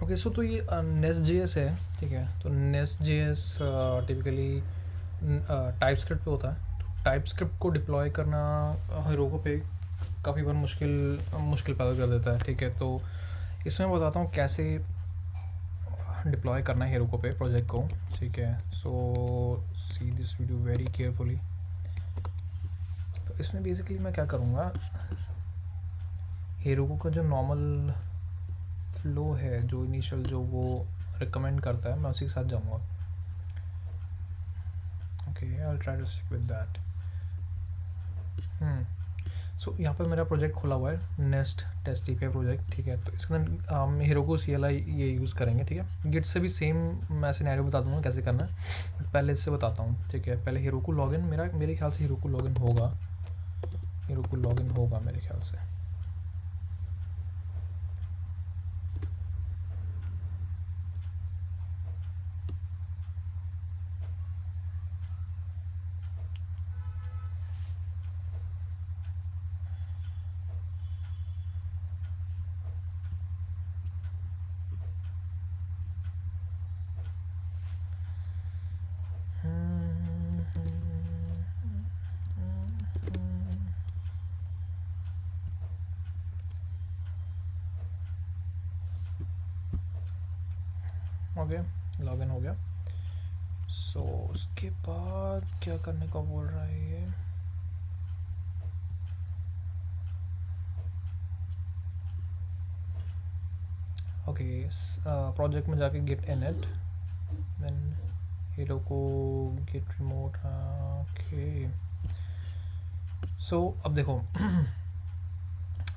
Okay so तो ये nest JS है, ठीक है। तो nest JS typically type script पे होता है। तो टाइप स्क्रिप्ट को डिप्लॉय करना हीरोको पे काफ़ी बार मुश्किल पैदा कर देता है, ठीक है। तो इसमें बताता हूँ कैसे डिप्लॉय करना है हीरोको पे प्रोजेक्ट को, ठीक है। So see this video very carefully. तो इसमें बेसिकली मैं क्या करूँगा, हीरोको का जो नॉर्मल फ्लो है, जो इनिशियल जो वो रिकमेंड करता है, मैं उसी के साथ जाऊँगा। Okay I will try to stick with that. So यहाँ पर मेरा प्रोजेक्ट खुला हुआ है, नेस्ट टेस्ट API प्रोजेक्ट, ठीक है। तो इसके अंदर हम हीरोको CLI ये यूज़ करेंगे, ठीक है। गिट से भी सेम मैं सिनेरियो बता दूँगा कैसे करना है, बट पहले इससे बताता हूँ, ठीक है। पहले हीरोको लॉगिन, मेरे ख्याल से हीरोको लॉगिन होगा मेरे ख्याल से। ओके लॉगिन हो गया। सो उसके बाद क्या करने का बोल रहा है ये, ओके प्रोजेक्ट में जाके git init, then Heroku git remote. Okay so अब देखो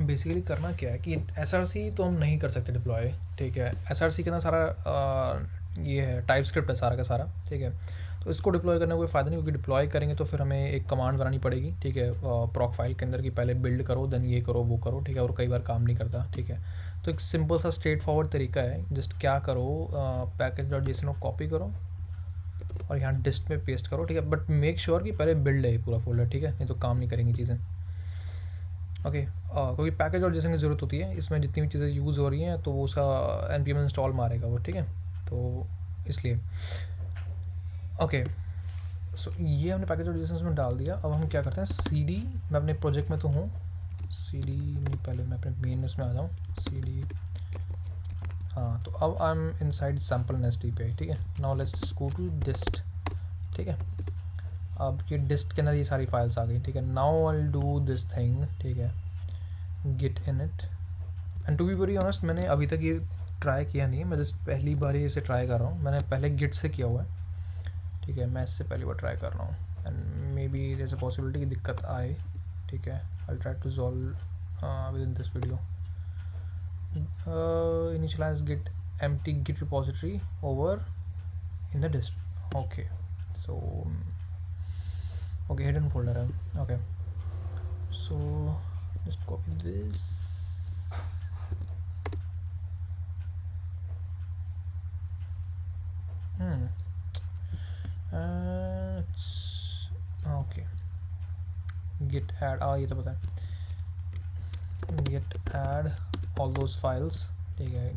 बेसिकली करना क्या है कि SRC तो हम नहीं कर सकते डिप्लॉय, ठीक है। SRC के ना सारा ये है, टाइप स्क्रिप्ट है सारा का सारा, ठीक है। तो इसको डिप्लॉय करने का कोई फ़ायदा नहीं, क्योंकि डिप्लॉय करेंगे तो फिर हमें एक कमांड बनानी पड़ेगी, ठीक है, प्रॉक फाइल के अंदर की पहले बिल्ड करो, देन ये करो वो करो, ठीक है। और कई बार काम नहीं करता, ठीक है। तो एक सिंपल सा स्ट्रेट फॉरवर्ड तरीका है, जस्ट क्या करो, package.json को कॉपी करो और यहाँ डिस्ट में पेस्ट करो, ठीक है। बट मेक श्योर कि पहले बिल्ड है पूरा फोल्डर, ठीक है, नहीं तो काम नहीं करेंगी चीज़ें। ओके क्योंकि पैकेज और जैसे की ज़रूरत होती है, इसमें जितनी भी चीज़ें यूज़ हो रही हैं तो वो उसका npm इंस्टॉल मारेगा वो, ठीक है। तो इसलिए ओके सो ये हमने पैकेज और जैसे में डाल दिया। अब हम क्या करते हैं, CD, मैं अपने प्रोजेक्ट में तो हूँ, CD नहीं, पहले मैं अपने मेन उसमें आ जाऊँ, CD। हाँ तो अब I am inside sample nest API, ठीक है। नाउ लेट्स गो टू डिस्ट, ठीक है। अब ये डिस्ट के अंदर ये सारी फाइल्स आ गई, ठीक है। Now I will do this thing, ठीक है, git init. And to be very honest, मैंने अभी तक ये ट्राई किया नहीं है, मैं जस्ट पहली बार ही इसे ट्राई कर रहा हूँ। मैंने पहले गिट से किया हुआ है, ठीक है। मैं इससे पहली बार ट्राई कर रहा हूँ, and maybe there is a possibility कि दिक्कत आए, ठीक है। I try to solve within this video. Initialize git empty git repository over in the dist. Okay so okay hidden folder है, okay so just copy this, okay git add, ये तो पता है, git add all those files, ठीक है।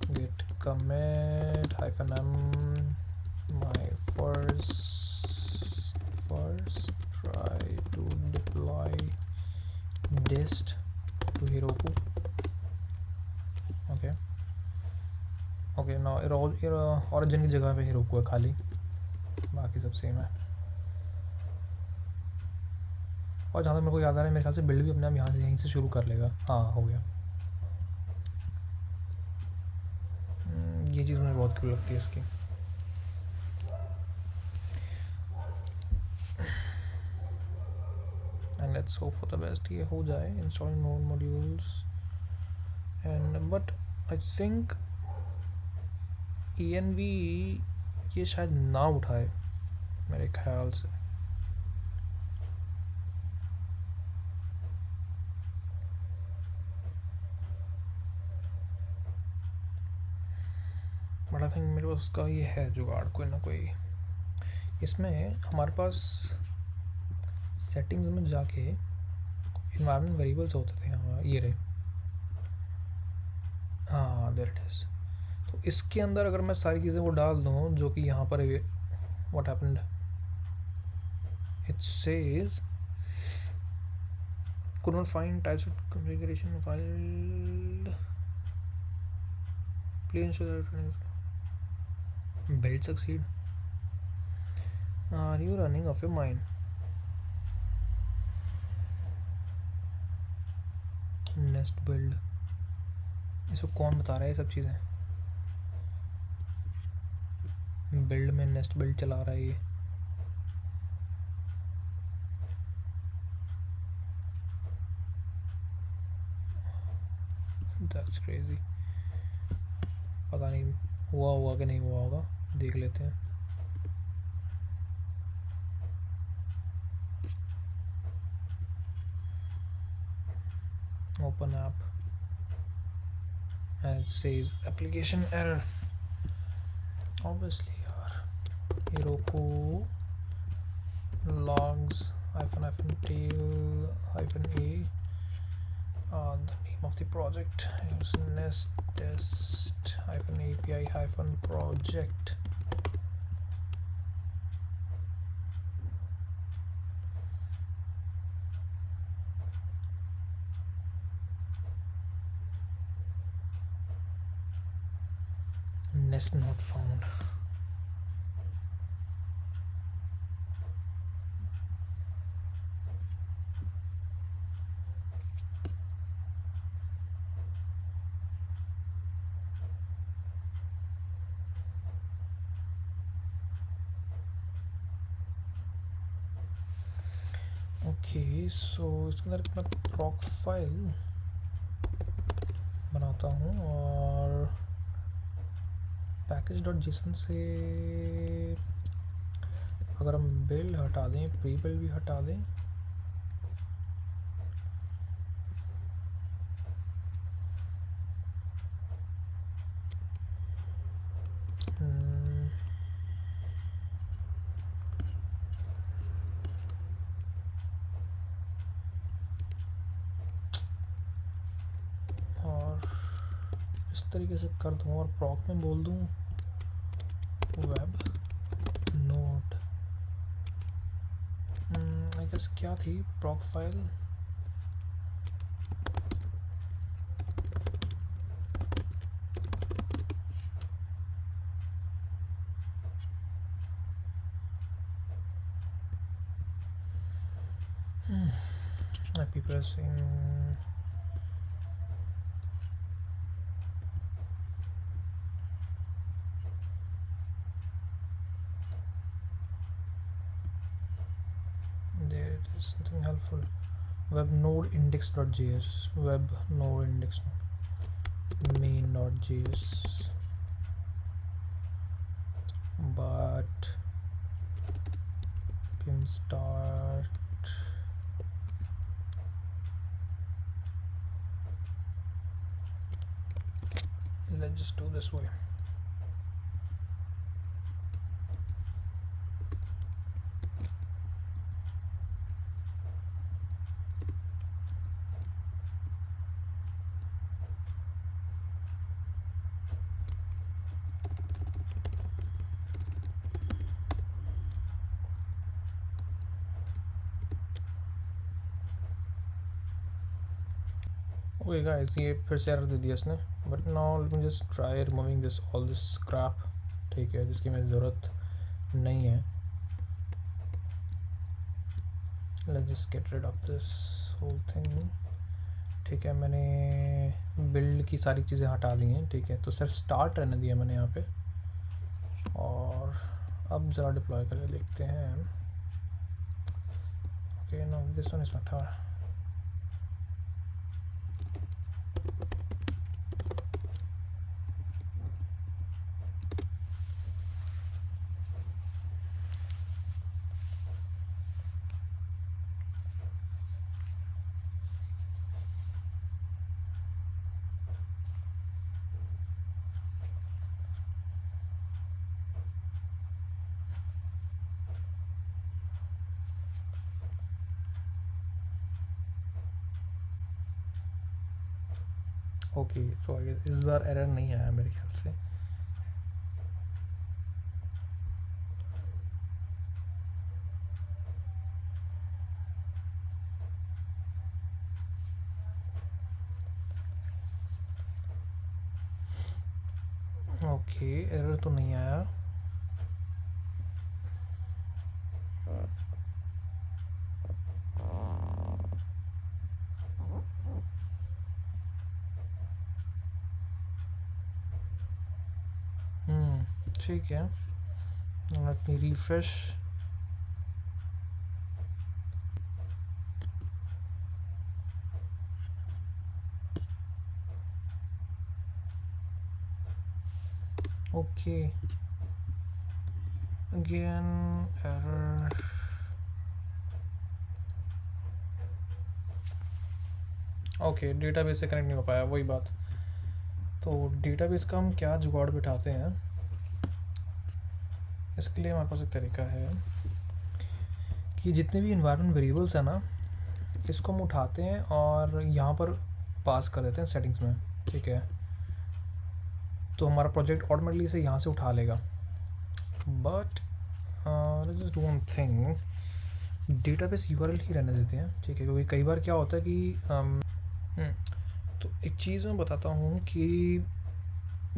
git commit -m my first try to deploy dist to Heroku, okay now origin की जगह पे Heroku है खाली, बाकी सब सेम है। और जहाँ तक मेरे को याद आ रहा है, मेरे ख्याल से बिल्ड भी अपने आप यहीं से शुरू कर लेगा। हाँ हो गया। ये चीज़ मुझे बहुत कूल लगती है इसकी। And let's hope for the best, ये हो जाए installing node modules and, but I think env ये शायद ना उठाए मेरे ख्याल से। बट आई थिंक मेरे पास उसका ये है जुगाड़ कोई ना कोई। इसमें हमारे पास सेटिंग्स में जाके इन्वायरमेंट वेरिएबल्स होते थे, हाँ ये रहे। हाँ देयर इट इज़। तो इसके अंदर अगर मैं सारी चीज़ें वो डाल दूँ जो कि यहाँ पर what happened, it says could not find types of configuration file please ensure that build succeed. Are you running off your mind? Nest build, इसको कौन बता रहा है ये सब चीज़ें? बिल्ड में नेस्ट बिल्ड चला रहा है ये। That's crazy. पता नहीं हुआ होगा कि नहीं हुआ होगा, देख लेते हैं। Open app and it says application error. Obviously यार, Heroku logs -tail -a the name of the project is nest test -api -project. Nest not found. Okay so इसके अंदर मैं प्रॉक फाइल बनाता हूँ और package.json से अगर हम बिल्ड हटा दें, प्री बिल्ड भी हटा दें, और इस तरीके से कर दूँ और प्रॉक में बोल दूँ वेब नोड। आई गेस क्या थी प्रॉक file, IP pressing there it is, something helpful. Web node index.js, web node index main.js, but pim start let's just do this way. Okay guys, ये फिर से एरर दे दिया इसने, but now let me just try removing this all this scrap, ठीक है, जिसकी मेरी ज़रूरत नहीं है। Let's just get rid of this whole thing, ठीक है। मैंने बिल्ड की सारी चीज़ें हटा दी हैं, ठीक है, तो सिर्फ स्टार्ट रहने दिया मैंने यहाँ पे। और अब ज़रा डिप्लॉय करके देखते हैं। Okay no this one is my third. Okay, so I guess इस बार एरर नहीं आया मेरे ख्याल से। ओके, एरर तो नहीं आया। ठीक है, let me refresh. Okay, again error. Okay, database से कनेक्ट नहीं हो पाया, वही बात। तो डेटाबेस का हम क्या जुगाड़ बिठाते हैं, इसके लिए हमारे पास एक तरीका है कि जितने भी इन्वायरमेंट वेरिएबल्स हैं ना, इसको हम उठाते हैं और यहाँ पर पास कर देते हैं सेटिंग्स में। ठीक है, तो हमारा प्रोजेक्ट ऑटोमेटिकली से यहाँ से उठा लेगा। But let's just do one thing, database URL ही रहने देते हैं। ठीक है, क्योंकि कई बार क्या होता है कि तो एक चीज़ मैं बताता हूँ कि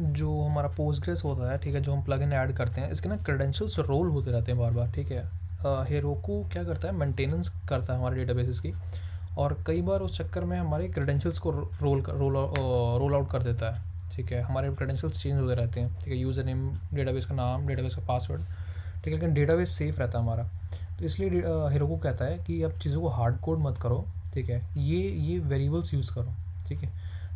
जो हमारा पोस्टग्रेस होता है, ठीक है, जो हम प्लगइन ऐड करते हैं, इसके ना क्रेडेंशियल्स रोल होते रहते हैं बार बार। ठीक है, हेरोकू क्या करता है, मेंटेनेंस करता है हमारे डेटाबेसेस की, और कई बार उस चक्कर में हमारे क्रेडेंशियल्स को रोल आउट कर देता है। ठीक है, हमारे क्रेडेंशियल्स चेंज होते रहते हैं। ठीक है, यूज़र नेम, डेटाबेस का नाम, डेटाबेस का पासवर्ड। ठीक है, लेकिन डेटाबेस सेफ रहता है हमारा। तो इसलिए हेरोकू कहता है कि अब चीज़ों को हार्ड कोड मत करो। ठीक है, ये वेरिएबल्स यूज़ करो। ठीक है,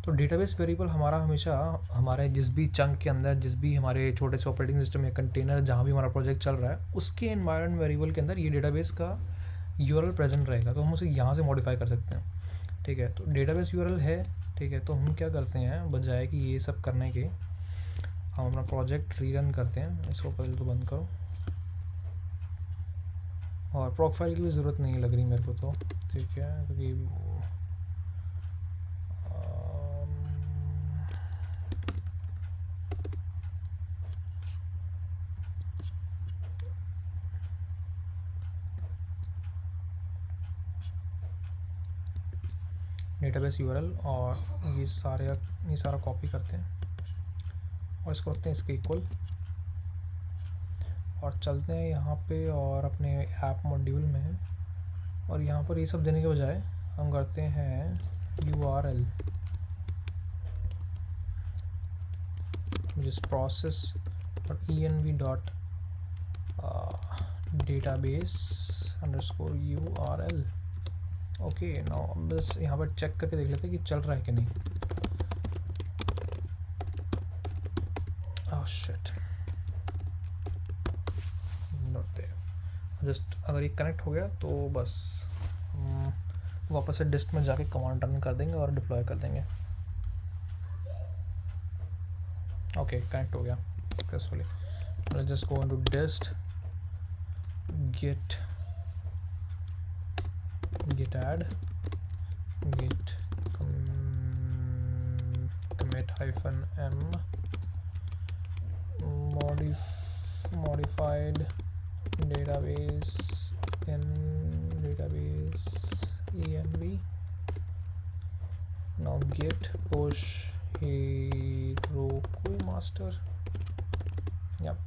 तो डेटाबेस वेरिएबल हमारा हमेशा हमारे जिस भी चंक के अंदर, जिस भी हमारे छोटे से ऑपरेटिंग सिस्टम या कंटेनर जहाँ भी हमारा प्रोजेक्ट चल रहा है, उसके एनवायरनमेंट वेरिएबल के अंदर ये डेटाबेस का यूआरएल प्रेजेंट रहेगा। तो हम उसे यहाँ से मॉडिफाई कर सकते हैं। ठीक है, तो डेटाबेस यूआरएल है। ठीक है, तो हम क्या करते हैं, बजाय कि ये सब करने के हम अपना प्रोजेक्ट रीरन करते हैं। इसको पहले तो बंद करो, और प्रॉक फाइल की भी ज़रूरत नहीं लग रही मेरे को तो। ठीक है, क्योंकि डेटाबेस यूआरएल और ये सारा कॉपी करते हैं और इसको रखते हैं इसके इक्वल, और चलते हैं यहाँ पे और अपने ऐप मॉड्यूल में, और यहाँ पर ये सब देने के बजाय हम करते हैं URL, जिस प्रोसेस और env dot database underscore URL। Okay, now बस यहाँ पर चेक करके देख लेते हैं कि चल रहा है कि नहीं। Oh shit, not there. Just अगर ये कनेक्ट हो गया तो बस वापस से डिस्ट में जाके कमांड रन कर देंगे और डिप्लॉय कर देंगे। ओके, कनेक्ट हो गया successfully. Let's just go into dist, git add, git commit -m modified database in database env. Now git push Heroku master. Yep.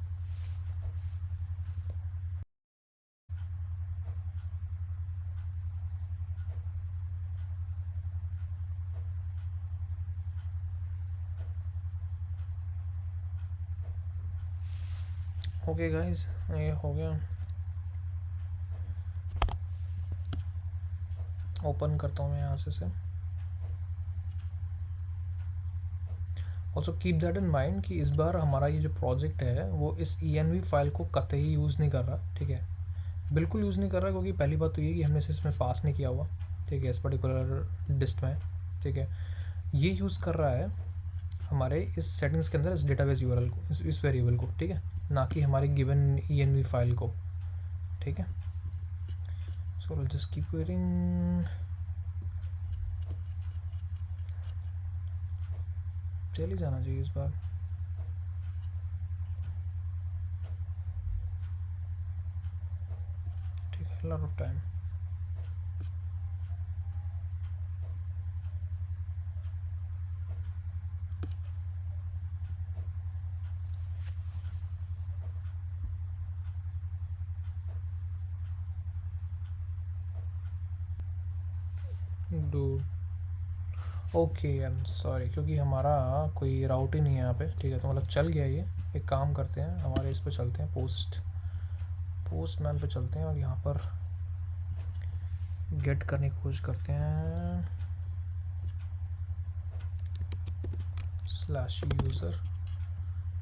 Okay guys, ये हो गया। ओपन करता हूँ मैं यहाँ से also keep that in mind कि इस बार हमारा ये जो प्रोजेक्ट है वो इस env फाइल को कतई यूज़ नहीं कर रहा। ठीक है, बिल्कुल यूज़ नहीं कर रहा, क्योंकि पहली बात तो ये कि हमने इसे इसमें पास नहीं किया हुआ। ठीक है, इस पर्टिकुलर डिस्ट में। ठीक है, ये यूज़ कर रहा है हमारे इस सेटिंग्स के अंदर इस डेटाबेस यूआरएल को, इस वेरिएबल को। ठीक है, ना कि हमारी गिवन env फाइल को। ठीक है, सो जस्ट कीप वेटिंग। चल ही जाना चाहिए इस बार। ठीक है, lot of time. Dude, okay I am sorry, क्योंकि हमारा कोई राउट ही नहीं है यहाँ पे। ठीक है, तो मतलब चल गया ये। एक काम करते हैं, हमारे इस पे चलते हैं, पोस्टमैन पे चलते हैं और यहाँ पर गेट करने की कोशिश करते हैं /user,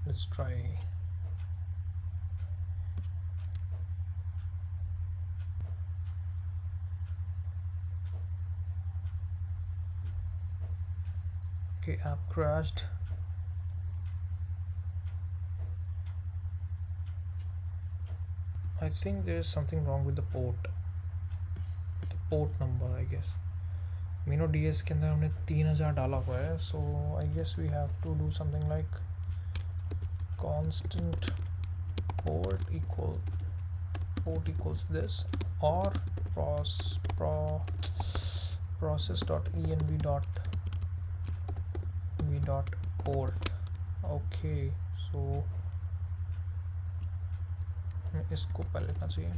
let's try. okay, app crashed। I think there is something wrong with the port number I guess। मीनो DS के अंदर हमने 3000 डाला हुआ है, so I guess we have to do something like constant port equals this, or process.env.port। okay, so हमें इसको पहले लिखना चाहिए,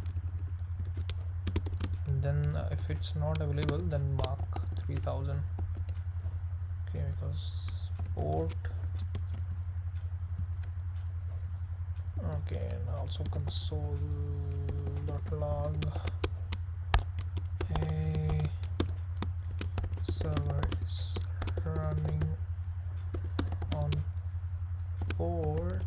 then if it's not available then mark 3000। okay, because port, okay, and also console.log hey server is running on port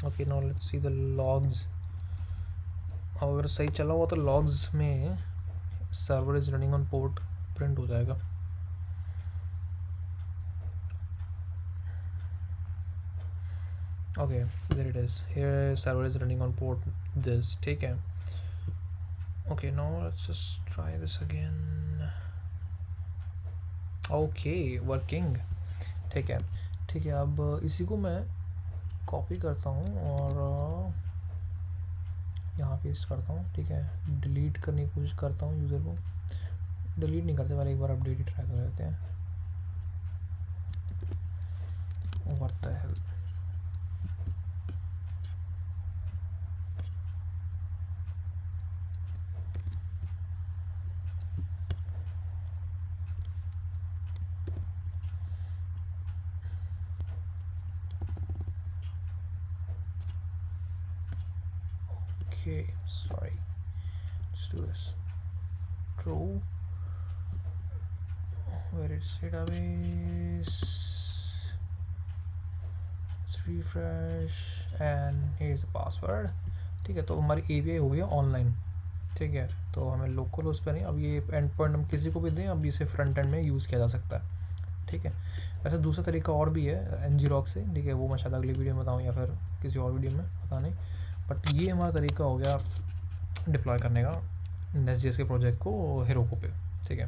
okay, now let's see the logs। अगर सही चला हुआ तो लॉग्स में server is running on port print हो जाएगा। Okay, so there it is, here server is running on port this. ठीक है, okay, now let's just try this again. Okay, working. ठीक है, ठीक है, अब इसी को मैं कॉपी करता हूँ और यहाँ पेस्ट करता हूँ। ठीक है, डिलीट करने की कोशिश करता हूँ यूज़र को। डिलीट नहीं करते, पहले एक बार अपडेट ही ट्राई कर लेते हैं। What the hell, okay, sorry, let's do this। true, where is database, let's refresh and here's the password। ठीक है, तो हमारी API हो गया ऑनलाइन। ठीक है, तो हमें लोकल उस पर नहीं, अब ये एंड पॉइंट हम किसी को भी दें, अब इसे फ्रंट एंड में यूज़ किया जा सकता है। ठीक है, वैसे दूसरा तरीका और भी है ngrok से। ठीक है, वो मैं शायद अगली वीडियो में बताऊँ या फिर किसी और वीडियो में, पता नहीं, बट ये हमारा तरीका हो गया डिप्लॉय करने का Nest.js के प्रोजेक्ट को हेरोको पे। ठीक है।